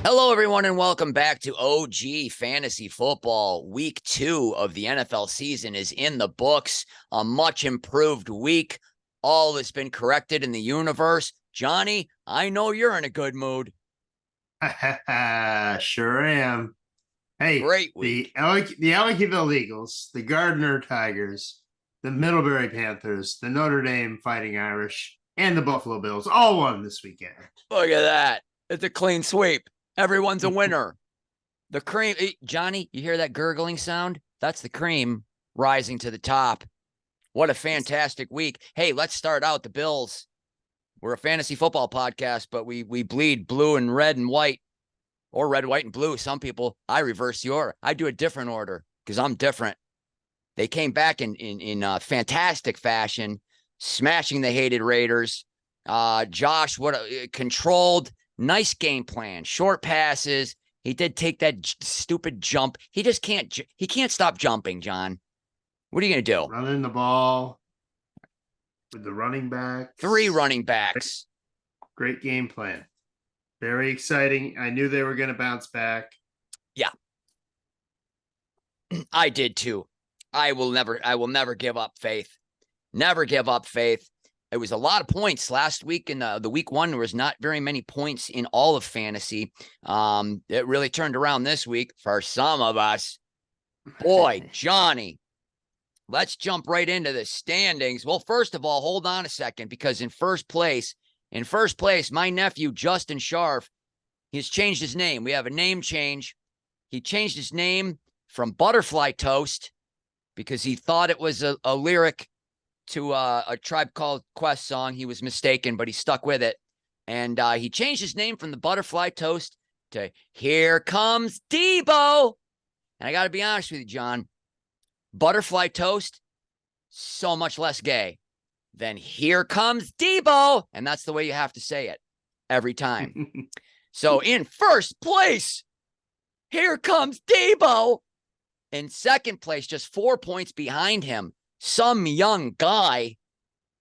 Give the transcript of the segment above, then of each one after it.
Hello, everyone, and welcome back to OG Fantasy Football. Week 2 of the NFL season is in the books. A much improved week. All has been corrected in the universe. Johnny, I know you're in a good mood. Sure am. Hey, Great week. the Ellicottville Eagles, the Gardner Tigers, the Middlebury Panthers, the Notre Dame Fighting Irish, and the Buffalo Bills all won this weekend. Look at that. It's a clean sweep. Everyone's a winner. The cream, Johnny, you hear that gurgling sound? That's the cream rising to the top. What a fantastic week. Hey, let's start out the Bills. We're a fantasy football podcast, but we bleed blue and red and white, or red, white, and blue. Some people, I reverse the order. I do a different order because I'm different. They came back in fantastic fashion, smashing the hated Raiders. Josh, what a controlled, nice game plan, short passes. He did take that stupid jump. He just can't stop jumping, John. What are you going to do? Running the ball with the running backs. 3 running backs. Great game plan. Very exciting. I knew they were going to bounce back. Yeah. I did too. I will never give up faith. Never give up faith. It was a lot of points last week in the week 1. There was not very many points in all of fantasy. It really turned around this week for some of us. Boy, Johnny, let's jump right into the standings. Well, first of all, hold on a second, because in first place, my nephew, Justin Scharf, he's changed his name. We have a name change. He changed his name from Butterfly Toast because he thought it was a lyric to a Tribe Called Quest song. He was mistaken, but he stuck with it. And he changed his name from the Butterfly Toast to Here Comes Debo. And I got to be honest with you, John, Butterfly Toast, so much less gay than Here Comes Debo. And that's the way you have to say it every time. So in first place, Here Comes Debo. In second place, just 4 points behind him, some young guy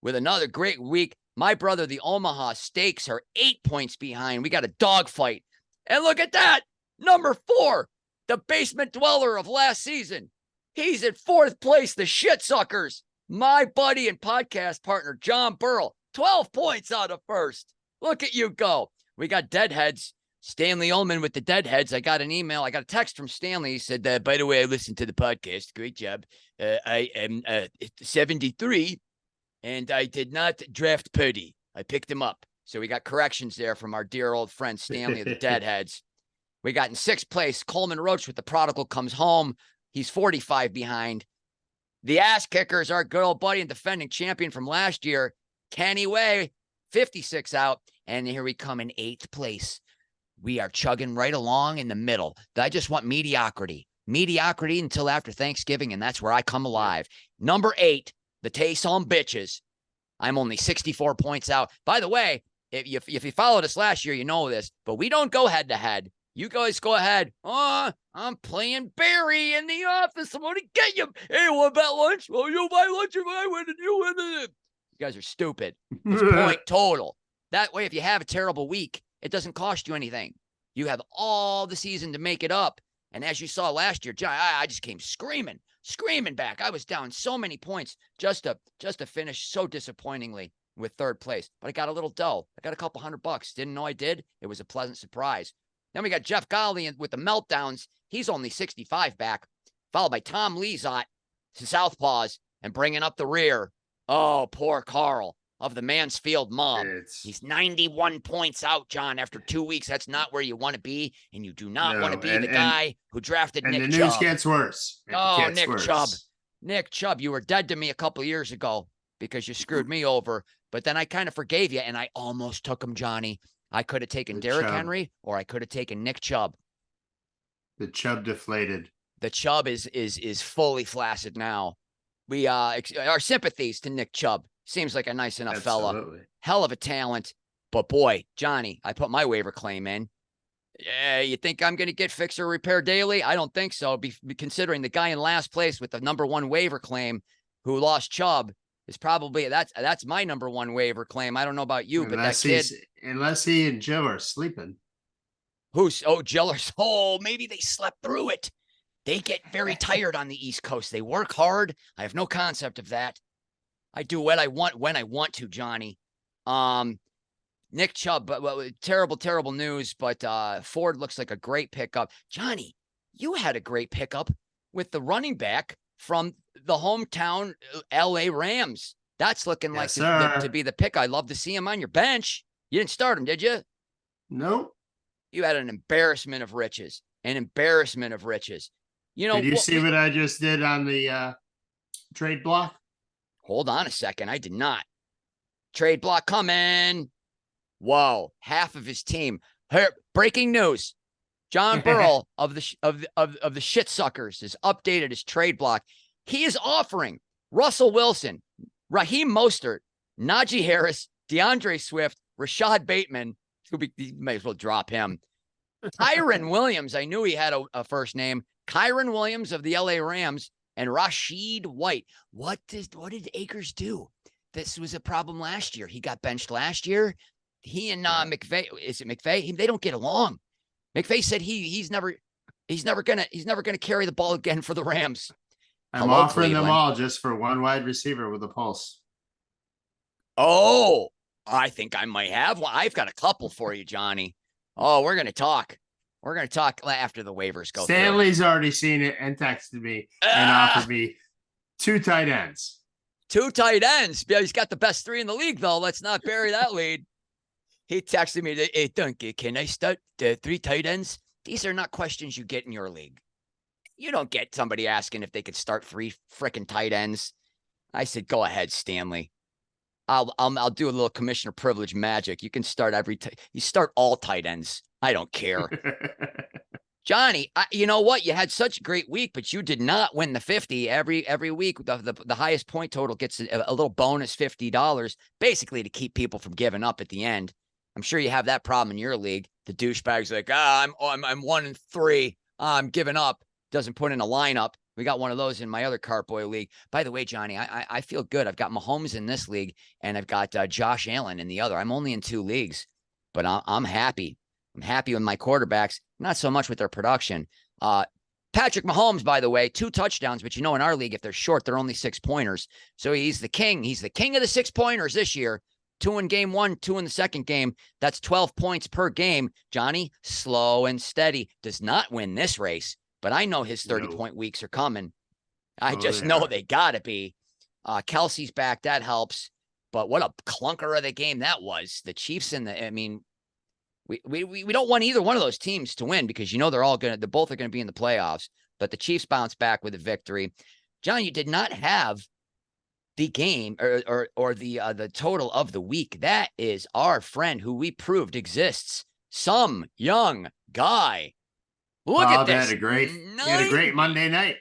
with another great week. My brother, the Omaha Steaks, are 8 points behind. We got a dogfight. And look at that. Number 4, the basement dweller of last season. He's at 4th place, the shit suckers. My buddy and podcast partner, John Burrell, 12 points out of first. Look at you go. We got deadheads. Stanley Ullman with the deadheads. I got a text from Stanley. He said, by the way, I listened to the podcast. Great job. I am 73, and I did not draft Purdy. I picked him up. So we got corrections there from our dear old friend Stanley of the deadheads. We got in 6th place, Coleman Roach with the prodigal comes home. He's 45 behind. The ass kickers, our good old buddy and defending champion from last year, Kenny Way, 56 out. And here we come in 8th place. We are chugging right along in the middle. I just want mediocrity until after Thanksgiving, and that's where I come alive. Number 8, the Taysom Bitches. I'm only 64 points out. By the way, if you followed us last year, you know this, but we don't go head-to-head. You guys go ahead. Oh, I'm playing Barry in the office. I'm going to get you. Hey, what about lunch? Well, you buy lunch if I win and you win it. You guys are stupid. It's point total. That way, if you have a terrible week, it doesn't cost you anything. You have all the season to make it up. And as you saw last year, John, I just came screaming back. I was down so many points just to finish so disappointingly with 3rd place. But I got a little dough. I got a couple $100. Didn't know I did. It was a pleasant surprise. Then we got Jeff Golly with the meltdowns. He's only 65 back, followed by Tom Lezot to Southpaws and bringing up the rear. Oh, poor Carl of the Mansfield mob. He's 91 points out, John, after 2 weeks. That's not where you want to be, and you do not want to be the guy who drafted Nick Chubb. And the news gets worse. Nick Chubb, you were dead to me a couple years ago because you screwed me over, but then I kind of forgave you, and I almost took him, Johnny. I could have taken Derrick Henry, or I could have taken Nick Chubb. The Chubb deflated. The Chubb is fully flaccid now. We our sympathies to Nick Chubb. Seems like a nice enough fella. Hell of a talent. But boy, Johnny, I put my waiver claim in. Yeah, you think I'm going to get fix or repair daily? I don't think so. Be considering the guy in last place with the number 1 waiver claim who lost Chubb is probably that's my number 1 waiver claim. I don't know about you, but that kid, unless he and Joe are sleeping. Jellers. Oh, maybe they slept through it. They get very tired on the East Coast. They work hard. I have no concept of that. I do what I want when I want to, Johnny. Nick Chubb, but terrible news. But Ford looks like a great pickup. Johnny, you had a great pickup with the running back from the hometown LA Rams. That's looking like to be the pick. I'd love to see him on your bench. You didn't start him, did you? Nope. You had an embarrassment of riches. An embarrassment of riches. You know, did you see what I just did on the trade block? Hold on a second. I did not. Trade block coming. Whoa, half of his team. Breaking news. John Burrell of the shit suckers has updated his trade block. He is offering Russell Wilson, Raheem Mostert, Najee Harris, DeAndre Swift, Rashad Bateman. You might as well drop him. Kyron Williams. I knew he had a first name. Kyron Williams of the LA Rams and Rashid White. What did Akers do? This was a problem last year. He got benched last year. He and McVay, is it McVay? They don't get along. McVay said he's never gonna carry the ball again for the Rams. I'm offering Cleveland. Them all just for one wide receiver with a pulse. Oh, I think I might have one. I've got a couple for you, Johnny. Oh, we're gonna talk. We're gonna talk after the waivers go. Stanley's already seen it and texted me and offered me 2 tight ends. 2 tight ends. Yeah, he's got the best 3 in the league, though. Let's not bury that lead. He texted me, "Hey, Dunky, can I start 3 tight ends?" These are not questions you get in your league. You don't get somebody asking if they could start 3 freaking tight ends. I said, "Go ahead, Stanley. I'll do a little commissioner privilege magic. You can start you start all tight ends. I don't care." Johnny, you know what? You had such a great week, but you did not win the 50 every week. The highest point total gets a little bonus $50, basically to keep people from giving up at the end. I'm sure you have that problem in your league. The douchebag's like, I'm 1-3. I'm giving up. Doesn't put in a lineup. We got one of those in my other Cartboy league. By the way, Johnny, I feel good. I've got Mahomes in this league, and I've got Josh Allen in the other. I'm only in 2 leagues, but I'm happy. I'm happy with my quarterbacks, not so much with their production. Patrick Mahomes, by the way, 2 touchdowns, but in our league, if they're short, they're only 6-pointers. So he's the king. He's the king of the 6-pointers this year. 2 in game 1, 2 in the second game. That's 12 points per game. Johnny, slow and steady, does not win this race, but I know his 30-point weeks are coming. I just know they got to be. Kelsey's back. That helps. But what a clunker of the game that was. The Chiefs we don't want either one of those teams to win because they're both are going to be in the playoffs. But the Chiefs bounced back with a victory. John, you did not have the game or the total of the week. That is our friend who we proved exists. Some young guy. Look at this. He had a great Monday night.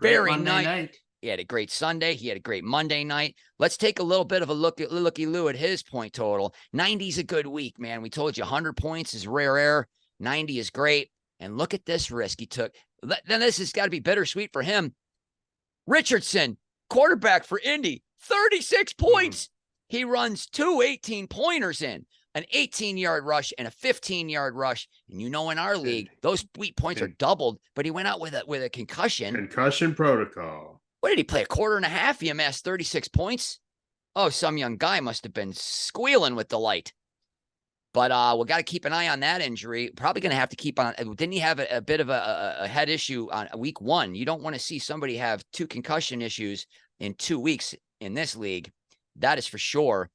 Very nice. He had a great Sunday. He had a great Monday night. Let's take a little bit of a looky-loo at his point total. 90's a good week, man. We told you 100 points is rare air. 90 is great. And look at this risk he took. Then this has got to be bittersweet for him. Richardson, quarterback for Indy, 36 points. He runs 2 18-pointers in, an 18-yard rush and a 15-yard rush. And in our league, those sweet points are doubled, but he went out with a concussion. Concussion protocol. What did he play? A quarter and a half? He amassed 36 points. Oh, some young guy must have been squealing with delight. But we got to keep an eye on that injury. Probably going to have to keep on. Didn't he have a bit of a head issue on week 1? You don't want to see somebody have 2 concussion issues in 2 weeks in this league. That is for sure.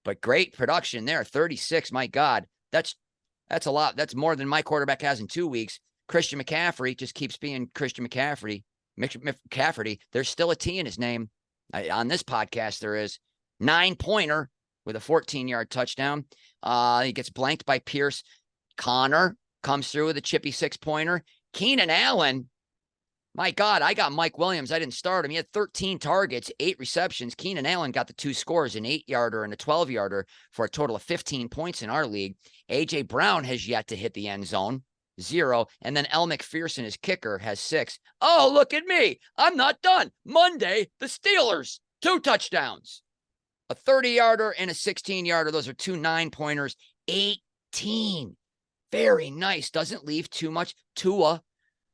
But great production there. 36. My God, that's a lot. That's more than my quarterback has in 2 weeks. Christian McCaffrey just keeps being Christian McCaffrey. McCaffrey. There's still a T in his name. On this podcast, there is 9-pointer with a 14-yard touchdown. He gets blanked by Pierce. Connor comes through with a chippy 6-pointer. Keenan Allen. My God, I got Mike Williams. I didn't start him. He had 13 targets, 8 receptions. Keenan Allen got the 2 scores, an 8-yarder and a 12-yarder for a total of 15 points in our league. A.J. Brown has yet to hit the end zone, 0. And then El McPherson, his kicker, has 6. Oh, look at me. I'm not done. Monday, the Steelers, 2 touchdowns. A 30-yarder and a 16-yarder. Those are 2 9-pointers. 18. Very nice. Doesn't leave too much. Tua,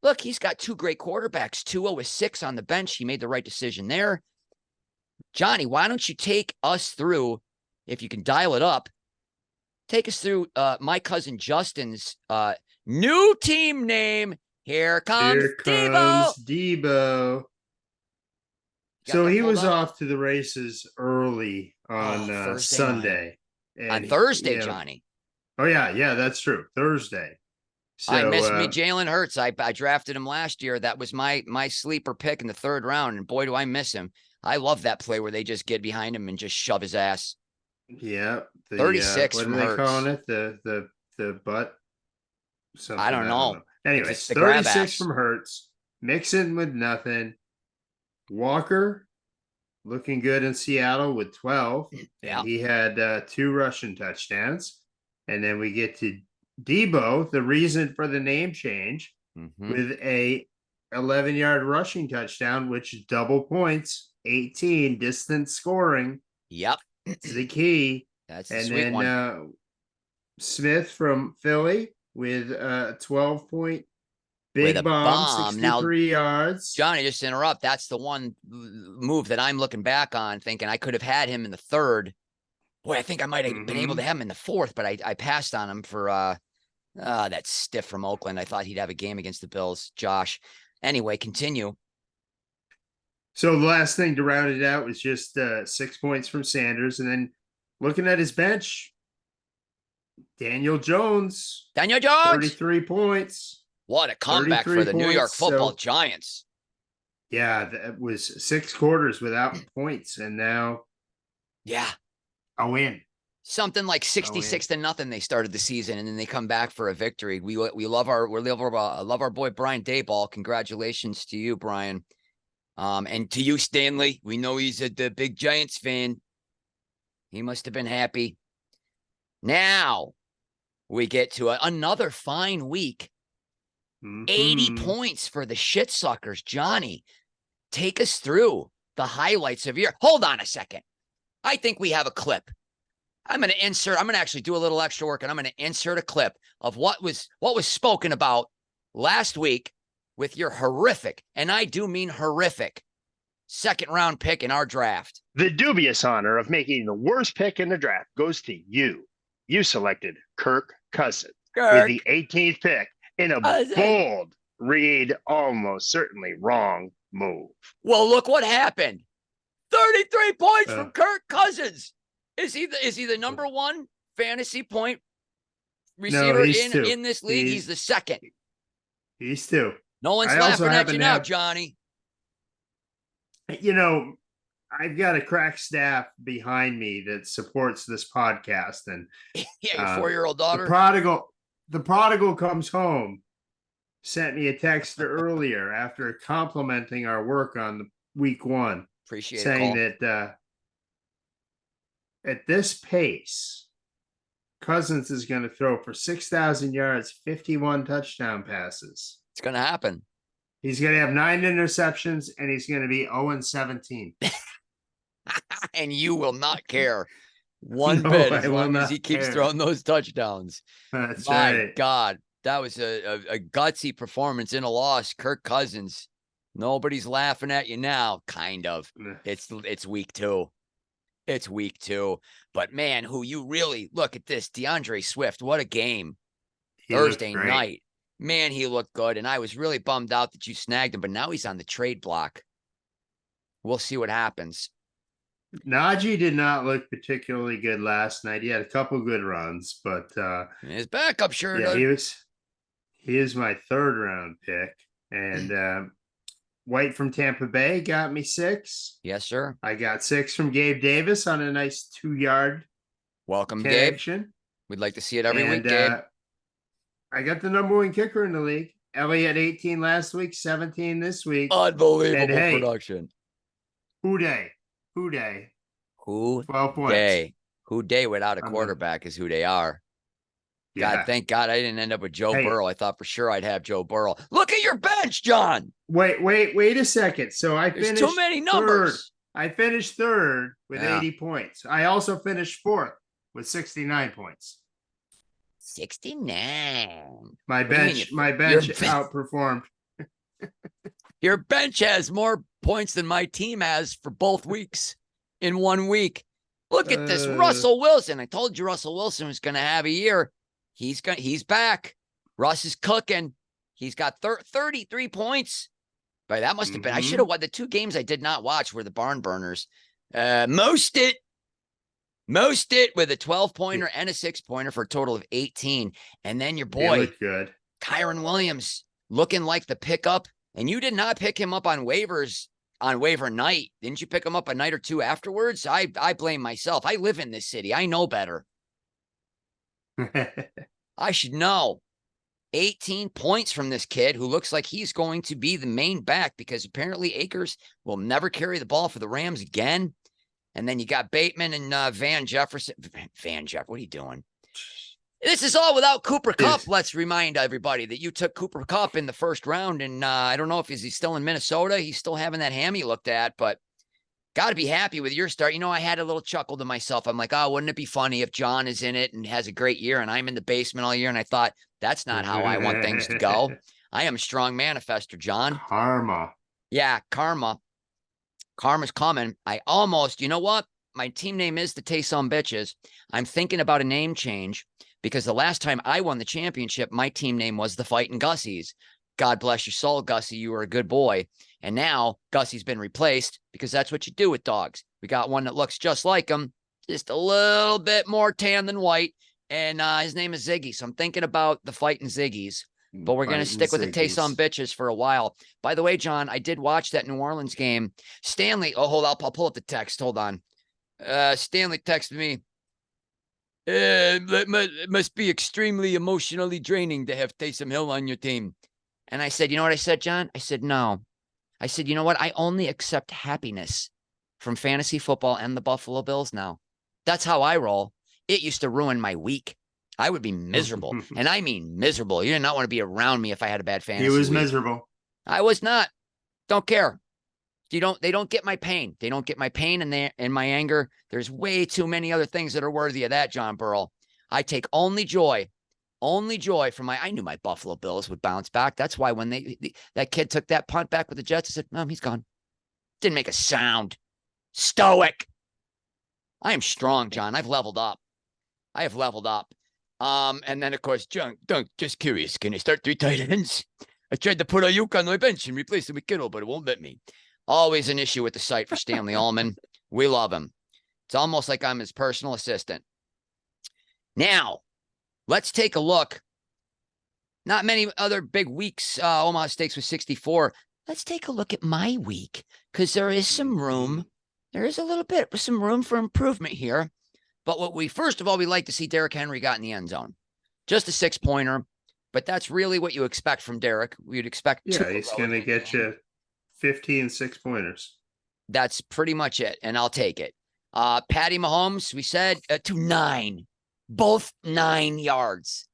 look, he's got 2 great quarterbacks. Tua with 6 on the bench. He made the right decision there. Johnny, why don't you take us through, if you can dial it up, take us through my cousin Justin's new team name. Here comes Debo. So he was off to the races early on Sunday. On Thursday, Johnny. Oh, yeah, that's true. Thursday. So, I missed me Jalen Hurts. I drafted him last year. That was my sleeper pick in the 3rd round, and boy, do I miss him. I love that play where they just get behind him and just shove his ass. Yeah. 36 what from are they Hurts. calling it? The butt? Something, I don't know. Anyways, 36 from Hurts. Mixon with nothing. Walker looking good in Seattle with 12. Yeah. He had 2 rushing touchdowns. And then we get to Debo, the reason for the name change, with a 11-yard rushing touchdown, which double points, 18 distance scoring. Yep. It's the key. That's the sweet one. Smith from Philly with a 12-point big bomb, 63 yards. Johnny, just to interrupt, that's the one move that I'm looking back on, thinking I could have had him in the 3rd. Boy, I think I might have been able to have him in the 4th, but I passed on him for that stiff from Oakland. I thought he'd have a game against the Bills. Josh. Anyway, continue. So the last thing to round it out was just 6 points from Sanders. And then looking at his bench, Daniel Jones. 33 points. What a comeback for the New York Football Giants. Yeah, that was 6 quarters without points. And now. Yeah. A win. Something like 66-0 they started the season, and then they come back for a victory. We love our boy Brian Dayball. Congratulations to you, Brian. And to you, Stanley. We know he's the big Giants fan. He must have been happy. Now we get to another fine week. 80 points for the shit suckers. Johnny, take us through the highlights of your. Hold on a second. I think we have a clip. I'm going to actually do a little extra work, and I'm going to insert a clip of what was spoken about last week with your horrific, and I do mean horrific, 2nd round pick in our draft. The dubious honor of making the worst pick in the draft goes to you. You selected Kirk Cousins with the 18th pick in a bold, read, almost certainly wrong move. Well, look what happened. 33 points from Kirk Cousins. Is he the number 1 fantasy point receiver in this league? He's the 2nd. He's 2. No one's laughing at you now, Johnny. You know, I've got a crack staff behind me that supports this podcast, and yeah, your 4-year-old daughter. The prodigal comes home. Sent me a text earlier after complimenting our work on the week 1. Appreciate saying that at this pace, Cousins is going to throw for 6,000 yards, 51 touchdown passes. It's going to happen. He's going to have 9 interceptions, and he's going to be 0-17. And you will not care one bit as long as he keeps throwing those touchdowns. That's My right. God, that was a gutsy performance in a loss. Kirk Cousins. Nobody's laughing at you now, kind of. It's week 2. It's week 2. But, man, who you really – look at this. DeAndre Swift, what a game. Thursday night. Man, he looked good, and I was really bummed out that you snagged him, but now he's on the trade block. We'll see what happens. Najee did not look particularly good last night. He had a couple good runs, but his backup sure does. He is my 3rd round pick, and White from Tampa Bay got me 6. Yes, sir. I got 6 from Gabe Davis on a nice 2-yard welcome connection. Gabe. We'd like to see it every week, Gabe. I got the number 1 kicker in the league. Elliott 18 last week, 17 this week. Unbelievable production. Who day? 12 points. Who day without a quarterback is who they are. Yeah. God, thank God I didn't end up with Joe Burrow. I thought for sure I'd have Joe Burrow. Look at your bench, John. Wait a second. So There's too many numbers. I finished 3rd with 80 points. I also finished 4th with 69 points. 69. My What do you mean bench, you- my bench outperformed. Your bench has more points than my team has for both weeks in 1 week. Look at this. Russell Wilson. I told you Russell Wilson was going to have a year. He's back. Russ is cooking. He's got 33 points. But that must have been, I should have won. The 2 games I did not watch were the barn burners. Most it with a 12-pointer and a 6-pointer for a total of 18. And then your boy, good. Kyron Williams, looking like the pickup. And you did not pick him up on waivers on waiver night. Didn't you pick him up a night or two afterwards? I blame myself. I live in this city. I know better. I should know. 18 points from this kid who looks like he's going to be the main back because apparently Akers will never carry the ball for the Rams again. And then you got Bateman and Van Jefferson. Van Jeff, what are you doing? This is all without Cooper Kupp. Let's remind everybody that you took Cooper Kupp in the first round. And I don't know if he's still in Minnesota. He's still having that hammy looked at, but got to be happy with your start. You know, I had a little chuckle to myself. I'm like, oh, wouldn't it be funny if John is in it and has a great year and I'm in the basement all year? And I thought, that's not how I want things to go. I am a strong manifester, John. Karma. Yeah, karma. Karma's coming. I almost, you know what? My team name is the Tay Some Bitches. I'm thinking about a name change because the last time I won the championship, my team name was the Fightin' Gussies. God bless your soul, Gussie. You were a good boy. And now Gussie's been replaced because that's what you do with dogs. We got one that looks just like him, just a little bit more tan than white. And his name is Ziggy. So I'm thinking about the Fightin' Ziggies. But we're going to stick with the Tay Some Bitches for a while. By the way, John, I did watch that New Orleans game. Stanley, I'll pull up the text. Hold on. Stanley texted me. It must be extremely emotionally draining to have Taysom Hill on your team. And I said, you know what I said, John? I said, no. I said, you know what? I only accept happiness from fantasy football and the Buffalo Bills now. That's how I roll. It used to ruin my week. I would be miserable. And I mean miserable. You did not want to be around me if I had a bad fantasy He was week. miserable. I was not. Don't care. They don't get my pain. They don't get my pain and my anger. There's way too many other things that are worthy of that, John Burrell. I take only joy from I knew my Buffalo Bills would bounce back. That's why when that kid took that punt back with the Jets, I said, no, he's gone. Didn't make a sound. Stoic. I am strong, John. I've leveled up. I have leveled up. And then, of course, John, just curious, can I start 3 tight ends? I tried to put Ayuk on my bench and replace him with Kittle, but it won't let me. Always an issue with the site for Stanley Allman. We love him. It's almost like I'm his personal assistant. Now, let's take a look. Not many other big weeks. Omaha Steaks was 64. Let's take a look at my week because there is some room. There is a little bit, some room for improvement here. But first of all, we like to see Derrick Henry got in the end zone. Just a 6-pointer, but that's really what you expect from Derrick. We'd expect. Yeah, he's going to get you 15 6-pointers. That's pretty much it, and I'll take it. Patty Mahomes, we said to 9, both 9 yards.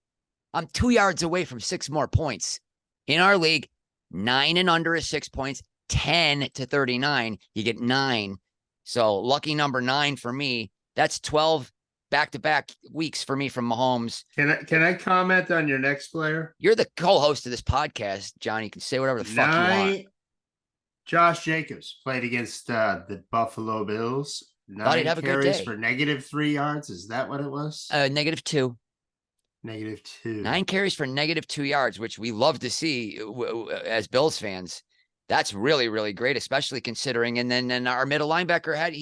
I'm 2 yards away from 6 more points. In our league, 9 and under is 6 points. 10 to 39, you get 9. So lucky number 9 for me. That's 12 back-to-back weeks for me from Mahomes. Can I comment on your next player? You're the co-host of this podcast, John. You can say whatever the fuck you want. Josh Jacobs played against the Buffalo Bills. 9 he'd have a good carries day. for -3 yards. Is that what it was? -2. -2. 9 carries for -2 yards, which we love to see as Bills fans. That's really, really great, especially considering. And then our middle linebacker had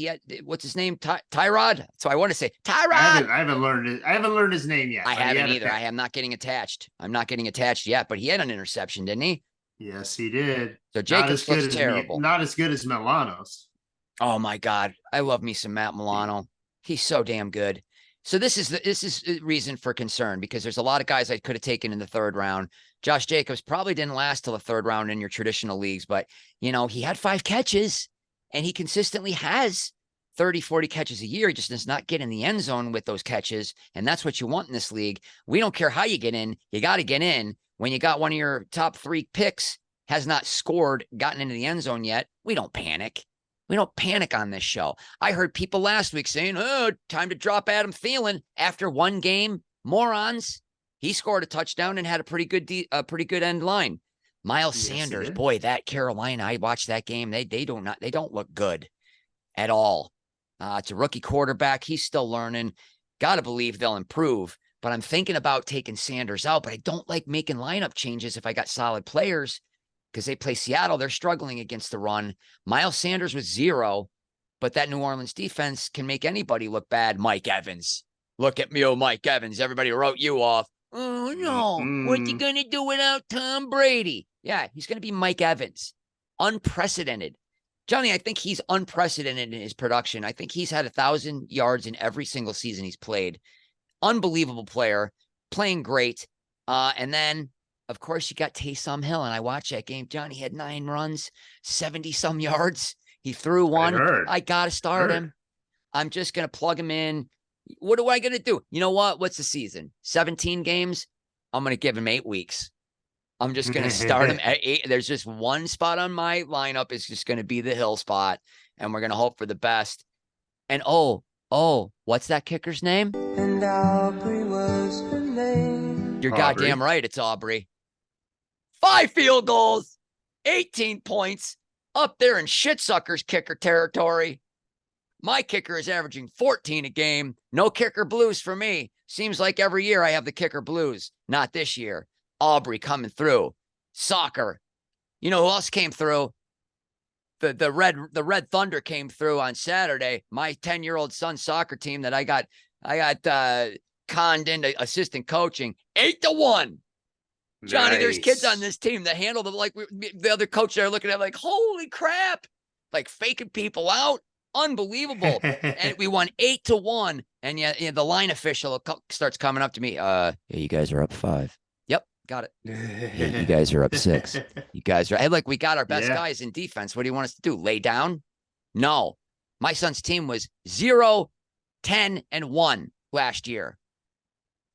what's his name? Tyrod. So I want to say Tyrod. I haven't learned his name yet. I haven't either. I am not getting attached. I'm not getting attached yet, but he had an interception, didn't he? Yes, he did. So Jacobs looks terrible. Not as good as Milano's. Oh my God. I love me some Matt Milano. He's so damn good. So this is a reason for concern because there's a lot of guys I could have taken in the 3rd round. Josh Jacobs probably didn't last till the 3rd round in your traditional leagues, but he had 5 catches and he consistently has 30, 40 catches a year. He just does not get in the end zone with those catches. And that's what you want in this league. We don't care how you get in. You got to get in. When you got one of your top 3 picks has not gotten into the end zone yet, we don't panic. We don't panic on this show. I heard people last week saying, oh, time to drop Adam Thielen after 1 game. Morons. He scored a touchdown and had a pretty good end line. Miles Sanders, boy, that Carolina, I watched that game. They don't look good at all. It's a rookie quarterback. He's still learning. Got to believe they'll improve. But I'm thinking about taking Sanders out, but I don't like making lineup changes if I got solid players because they play Seattle. They're struggling against the run. Miles Sanders was 0, but that New Orleans defense can make anybody look bad. Mike Evans. Look at me, oh, Mike Evans. Everybody wrote you off. Oh, no. What's he going to do without Tom Brady? Yeah, he's going to be Mike Evans. Unprecedented. Johnny, I think he's unprecedented in his production. I think he's had 1,000 yards in every single season he's played. Unbelievable player, playing great. And then, of course, you got Taysom Hill. And I watched that game. Johnny had 9 runs, 70-some yards. He threw one. I got to start him. I'm just going to plug him in. What am I going to do? You know what? What's the season? 17 games? I'm going to give him 8 weeks. I'm just going to start him at 8. There's just one spot on my lineup. It's just going to be the Hill spot. And we're going to hope for the best. And what's that kicker's name? And Aubrey was her name. You're goddamn right. It's Aubrey. 5 field goals, 18 points, up there in shitsuckers kicker territory. My kicker is averaging 14 a game. No kicker blues for me. Seems like every year I have the kicker blues. Not this year. Aubrey coming through. Soccer. You know who else came through? The Red Thunder came through on Saturday. My 10-year-old son's soccer team that I got conned into assistant coaching. 8-1. Johnny, there's kids on this team that handle them like the other coach are looking at like, holy crap, like faking people out. Unbelievable. And we won 8-1. And yeah, the line official starts coming up to me. Yeah, you guys are up 5. Yep, got it. Yeah, you guys are up 6. You guys are we got our best guys in defense. What do you want us to do? Lay down? No. My son's team was 0-10-1 last year.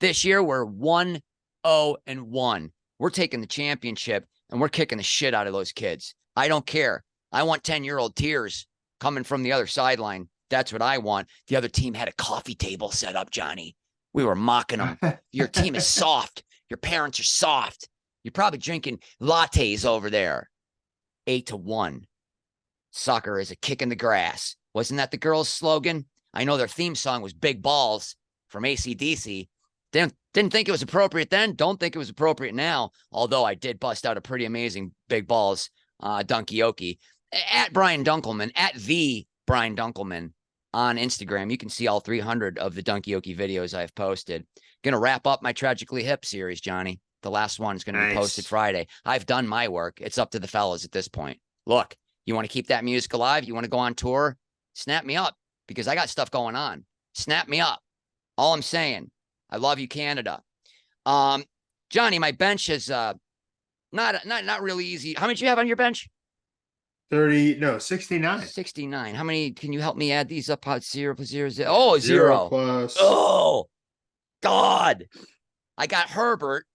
This year we're 1-0-1. We're taking the championship and we're kicking the shit out of those kids. I don't care. I want 10-year-old tears coming from the other sideline. That's what I want. The other team had a coffee table set up, Johnny. We were mocking them. Your team is soft. Your parents are soft. You're probably drinking lattes over there. 8-1. Soccer is a kick in the grass. Wasn't that the girls' slogan? I know their theme song was Big Balls from AC/DC. Didn't think it was appropriate then. Don't think it was appropriate now. Although I did bust out a pretty amazing Big Balls Dunkioki. At Brian Dunkleman, at the Brian Dunkleman on Instagram. You can see all 300 of the Dunkioki videos I've posted. Going to wrap up my Tragically Hip series, Johnny. The last one is going to be posted Friday. I've done my work. It's up to the fellas at this point. Look, you want to keep that music alive? You want to go on tour? Snap me up because I got stuff going on. Snap me up. All I'm saying. I love you, Canada. Johnny, my bench is not really easy. How many do you have on your bench? 69. 69. How many? Can you help me add these up? 0 plus 0, 0. Oh, 0 plus. Oh, God. I got Herbert.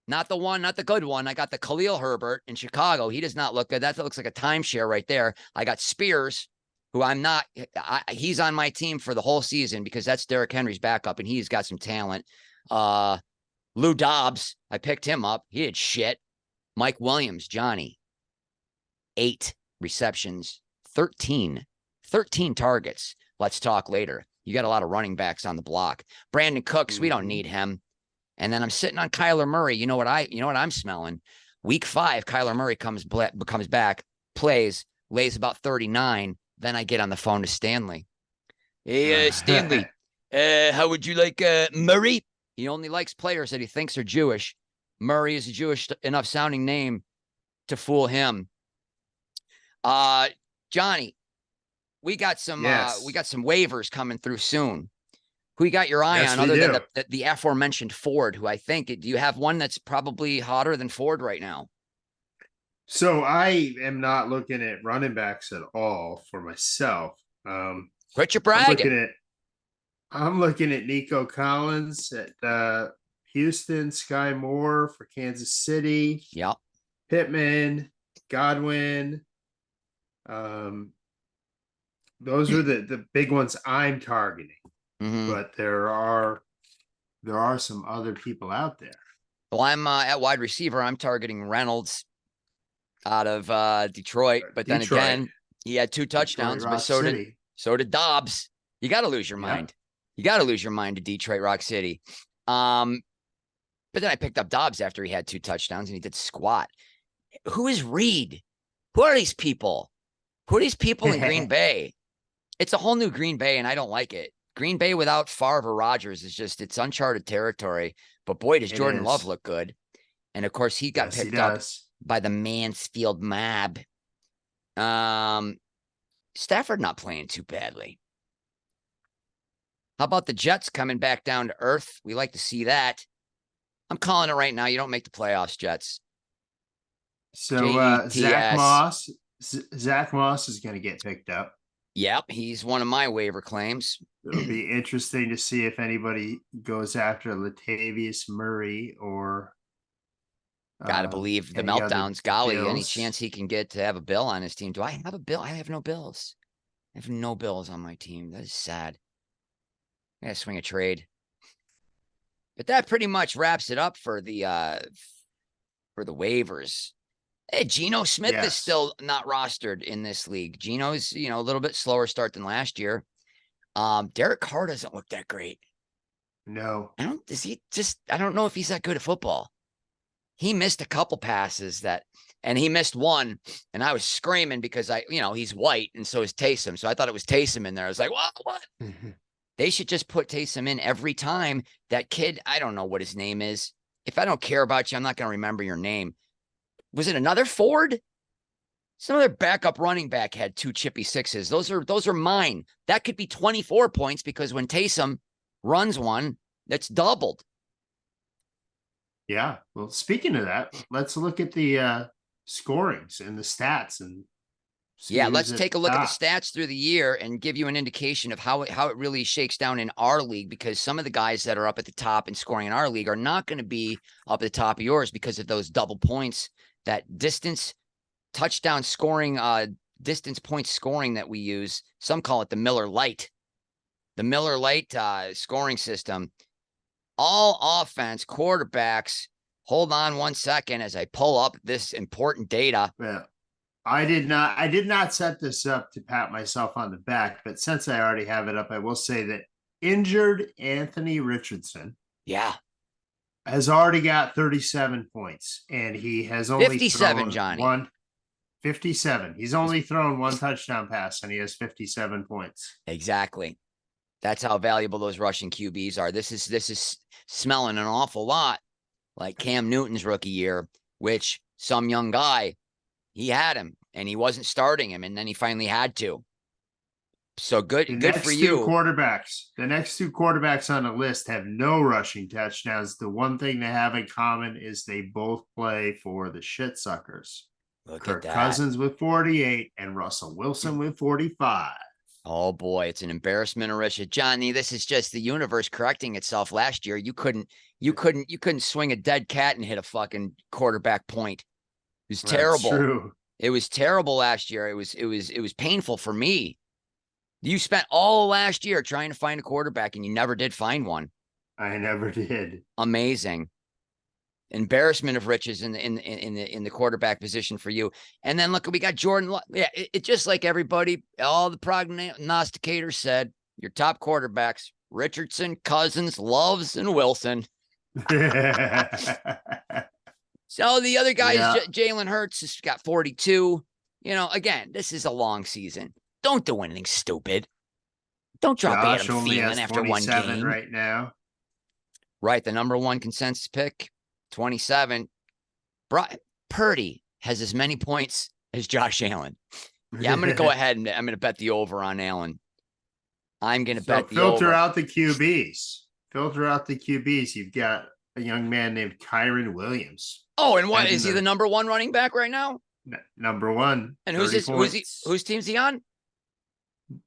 Not the good one. I got the Khalil Herbert in Chicago. He does not look good. That looks like a timeshare right there. I got Spears, who he's on my team for the whole season because that's Derrick Henry's backup, and he's got some talent. Lou Dobbs, I picked him up. He did shit. Mike Williams, Johnny, 8 receptions, 13 targets. Let's talk later. You got a lot of running backs on the block. Brandon Cooks, we don't need him. And then I'm sitting on Kyler Murray. You know what I'm smelling? Week 5, Kyler Murray comes back, plays, lays about 39. Then I get on the phone to Stanley. Hey, Stanley, how would you like Murray? He only likes players that he thinks are Jewish. Murray is a Jewish enough sounding name to fool him. Johnny, we got some waivers coming through soon. Who you got your eye on other than the aforementioned Ford, who I think, do you have one that's probably hotter than Ford right now? So I am not looking at running backs at all for myself. Quit your bragging. I'm looking at Nico Collins at Houston, Sky Moore for Kansas City. Yep. Pittman, Godwin. Those are the big ones I'm targeting. Mm-hmm. But there are there are some other people out there. Well, I'm at wide receiver. I'm targeting Reynolds out of Detroit. But then again, he had 2 touchdowns, but so did Dobbs. You got to lose your mind. You got to lose your mind to Detroit Rock City. But then I picked up Dobbs after he had 2 touchdowns and he did squat. Who is Reed? Who are these people? Who are these people in Green Bay? It's a whole new Green Bay, and I don't like it. Green Bay without Favre or Rodgers is just, it's uncharted territory. But boy, does Jordan Love look good. And of course, he got picked up by the Mansfield Mob. Stafford not playing too badly. How about the Jets coming back down to earth? We like to see that. I'm calling it right now. You don't make the playoffs, Jets. So Zach Moss is going to get picked up. Yep, he's one of my waiver claims. It'll be interesting to see if anybody goes after Latavius Murray or. Gotta believe the meltdowns. Golly, any chance he can get to have a Bill on his team? Do I have a Bill? I have no Bills. I have no Bills on my team. That is sad. I gotta swing a trade. But that pretty much wraps it up for the waivers. Hey, Geno Smith is still not rostered in this league. Geno's, a little bit slower start than last year. Derek Carr doesn't look that great. No. I don't know if he's that good at football. He missed a couple passes and he missed one, and I was screaming because he's white, and so is Taysom. So I thought it was Taysom in there. I was like, what? They should just put Taysom in every time. That kid, I don't know what his name is. If I don't care about you, I'm not going to remember your name. Was it another Ford? Some other backup running back had 2 chippy 6s. Those are mine. That could be 24 points because when Taysom runs one, that's doubled. Yeah. Well, speaking of that, let's look at the scorings and the stats and let's take a look at the stats through the year and give you an indication of how it really shakes down in our league, because some of the guys that are up at the top and scoring in our league are not going to be up at the top of yours because of those double points, that distance touchdown scoring, distance point scoring that we use. Some call it the Miller Lite. The Miller Lite scoring system. All offense, quarterbacks. Hold on one second as I pull up this important data. Yeah. I did not set this up to pat myself on the back, but since I already have it up, I will say that injured Anthony Richardson has already got 37 points, and he has only 57, Johnny. 57. He's only thrown 1 touchdown pass, and he has 57 points. Exactly. That's how valuable those rushing QBs are. This is smelling an awful lot like Cam Newton's rookie year, which some young guy, he had him and he wasn't starting him, and then he finally had to. So good for you. The next 2 quarterbacks on the list have no rushing touchdowns. The one thing they have in common is they both play for the shit suckers. Kirk Cousins with 48 and Russell Wilson with 45. Oh boy, it's an embarrassment of riches. Johnny, this is just the universe correcting itself. Last year, you couldn't swing a dead cat and hit a fucking quarterback point. It was terrible. That's true. It was terrible last year. It was painful for me. You spent all last year trying to find a quarterback, and you never did find one. I never did. Amazing. Embarrassment of riches in the quarterback position for you. And then look, we got Jordan. Yeah, it just like everybody, all the prognosticators said, your top quarterbacks: Richardson, Cousins, Loves, and Wilson. So the other guy is Jalen Hurts, has got 42. Again, this is a long season. Don't do anything stupid. Don't drop Adam Thielen after one game. Right now. Right, the number 1 consensus pick, 27. Purdy has as many points as Josh Allen. Yeah, I'm going to go ahead and I'm going to bet the over on Allen. I'm going to bet the over. Filter out the QBs. You've got a young man named Kyron Williams. Oh, and what is he the number 1 running back right now? Number 1. And whose team's he on?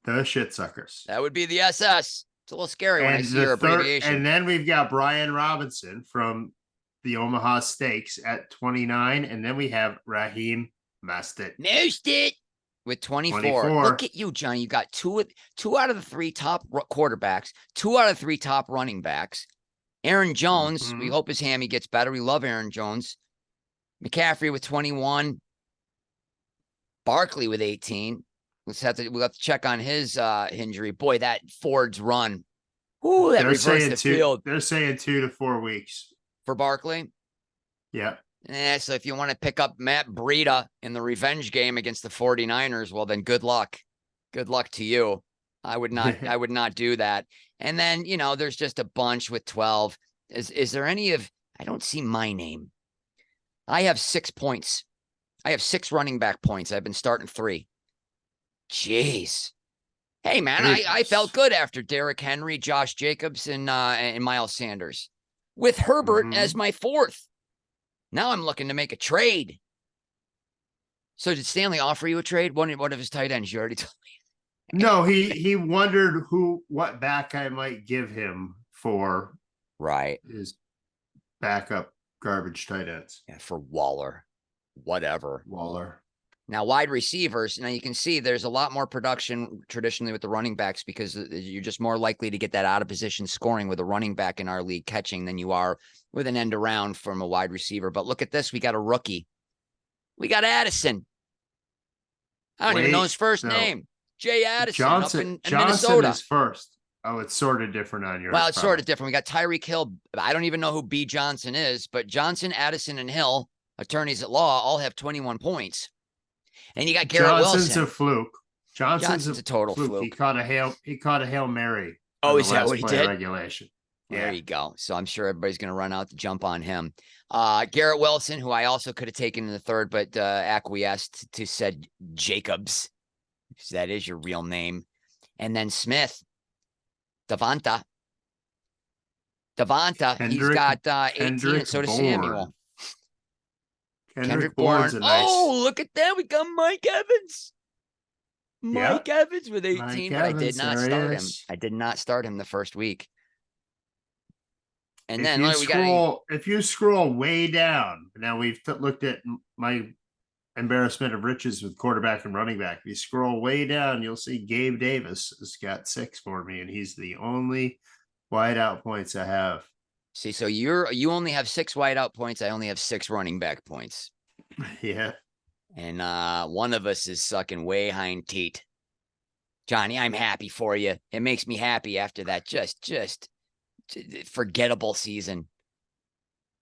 The shit suckers. That would be the SS. It's a little scary when I see your abbreviation. And then we've got Brian Robinson from the Omaha Steaks at 29. And then we have Raheem Mostert with 24. Look at you, John. You got two out of the 3 top quarterbacks, 2 out of 3 top running backs. Aaron Jones, we Mhm. hope his hammy gets better. We love Aaron Jones. McCaffrey with 21. Barkley with 18. We'll have to check on his injury. Boy, that Ford's run. Ooh, that They're reversed saying the two. field They're saying 2 to 4 weeks. for Barkley. Yeah. So if you want to pick up Matt Breida in the revenge game against the 49ers, well, then good luck. Good luck to you. I would not do that. And then, there's just a bunch with 12. Is there any I don't see my name. I have 6 points. I have 6 running back points. I've been starting 3. Jeez. Hey, man, I felt good after Derrick Henry, Josh Jacobs, and Miles Sanders with Herbert as my 4th. Now I'm looking to make a trade. So did Stanley offer you a trade? One of his tight ends, you already told me. No, he wondered what back I might give him for his backup garbage tight ends. Yeah, for Waller. Whatever. Waller. Now, wide receivers. Now, you can see there's a lot more production traditionally with the running backs because you're just more likely to get that out of position scoring with a running back in our league catching than you are with an end around from a wide receiver. But look at this. We got a rookie. We got Addison. I don't even know his first name. Jay Addison up in Minnesota. Is first. Oh, it's sort of different on yours. Well, it's sort of different. We got Tyreek Hill. I don't even know who B. Johnson is, but Johnson, Addison, and Hill, attorneys at law, all have 21 points. And you got Garrett Johnson's Wilson. a fluke. Johnson's a total fluke. He caught a Hail Mary. Oh, is that what he did? Regulation. There you go. So I'm sure everybody's going to run out to jump on him. Garrett Wilson, who I also could have taken in the 3rd, but acquiesced to said Jacobs. That is your real name. And then Smith, Devonta. He's got 18, and so does Samuel. Kendrick Bourne. Look at that. We got Mike Evans. Mike Evans with 18, but I did not start him. I did not start him the first week. And then if you scroll way down, now we've looked at my embarrassment of riches with quarterback and running back. If you scroll way down, you'll see Gabe Davis has got 6 for me, and he's the only wideout points I have. See, so you only have 6 wideout points. I only have 6 running back points. Yeah. And one of us is sucking way hind teat. Johnny, I'm happy for you. It makes me happy after that just forgettable season.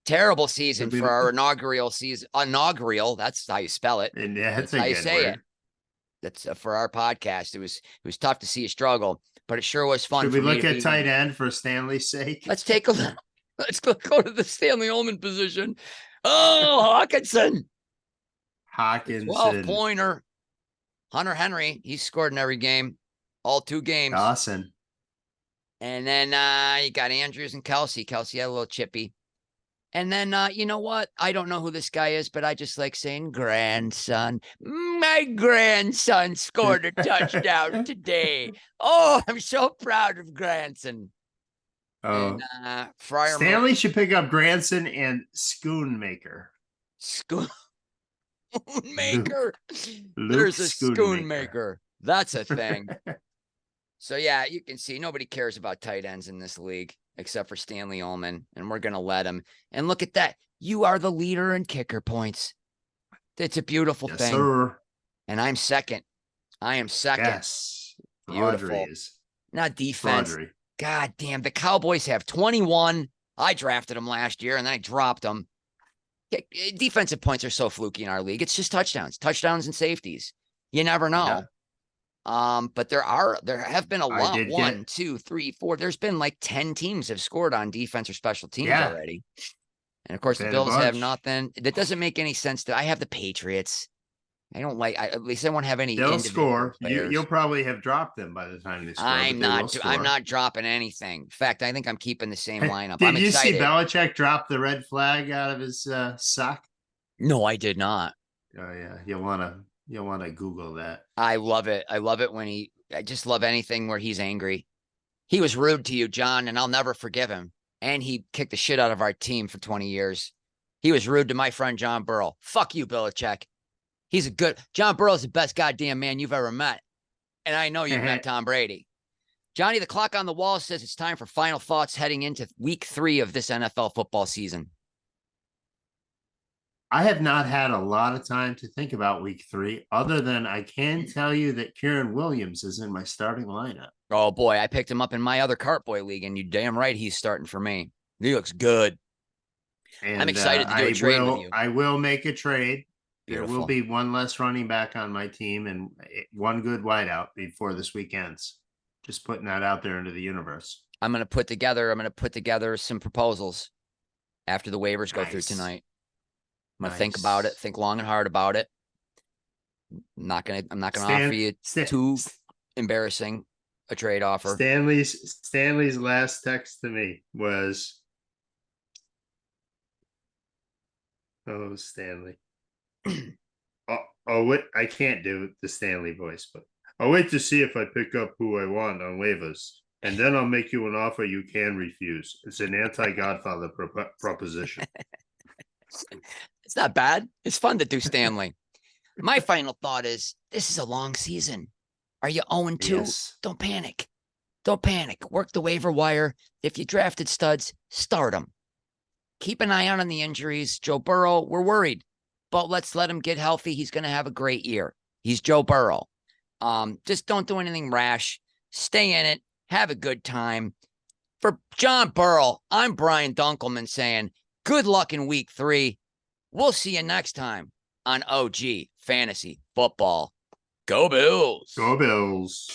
Terrible season for our inaugural season. Inaugural, that's how you spell it. And that's how you say it. That's for our podcast. It was tough to see you struggle, but it sure was fun. Should we look at tight end for Stanley's sake? Let's take a look. Let's go to the Stanley Ullman position. Oh, Hawkinson. 12-pointer. Hunter Henry, he's scored in every game, all 2 games. Dawson. And then you got Andrews and Kelsey. Kelsey had a little chippy. And then, you know what? I don't know who this guy is, but I just like saying grandson. My grandson scored a touchdown today. Oh, I'm so proud of grandson. Oh, and, Stanley should pick up Granson and Schoonmaker. Schoonmaker. There's a Schoonmaker. That's a thing. So, yeah, you can see nobody cares about tight ends in this league except for Stanley Ullman, and we're going to let him. And look at that. You are the leader in kicker points. It's a beautiful thing. Sir. And I'm second. I am second. Yes. Beautiful. Not defense. God damn. The Cowboys have 21. I drafted them last year, and then I dropped them. Defensive points are so fluky in our league. It's just touchdowns and safeties. You never know. Yeah. But there have been a lot. 1, 2, 3, 4. There's been like 10 teams have scored on defense or special teams already. And of course, the Bills have nothing. That doesn't make any sense. I have the Patriots. I don't like. At least I won't have any. They'll score. You'll probably have dropped them by the time they score. I'm not dropping anything. In fact, I think I'm keeping the same lineup. Did you see Belichick drop the red flag out of his sock? No, I did not. Oh yeah, you'll want to Google that. I love it. I love it when I just love anything where he's angry. He was rude to you, John, and I'll never forgive him. And he kicked the shit out of our team for 20 years. He was rude to my friend, John Burrell. Fuck you, Belichick. John Burrell's the best goddamn man you've ever met. And I know you've met Tom Brady. Johnny, the clock on the wall says it's time for final thoughts heading into week 3 of this NFL football season. I have not had a lot of time to think about week 3, other than I can tell you that Kieran Williams is in my starting lineup. Oh, boy, I picked him up in my other Cartboy league, and you damn right he's starting for me. He looks good. And I'm excited to do a trade with you. I will make a trade. Beautiful. There will be one less running back on my team and one good wideout before this week ends. Just putting that out there into the universe. I'm going to put together some proposals after the waivers go through tonight. I'm going to think about it, think long and hard about it. I'm not going to offer you too embarrassing a trade offer. Stanley's last text to me was, "Oh, Stanley. Oh, wait, I can't do the Stanley voice, but I'll wait to see if I pick up who I want on waivers, and then I'll make you an offer you can refuse. It's an anti-Godfather proposition." It's not bad. It's fun to do Stanley. My final thought is, this is a long season. Are you 0-2? Yes. Don't panic. Don't panic. Work the waiver wire. If you drafted studs, start them. Keep an eye out on the injuries. Joe Burrow, we're worried, but let's let him get healthy. He's going to have a great year. He's Joe Burrow. Just don't do anything rash. Stay in it. Have a good time. For John Burrell, I'm Brian Dunkleman saying good luck in week 3. We'll see you next time on OG Fantasy Football. Go Bills. Go Bills.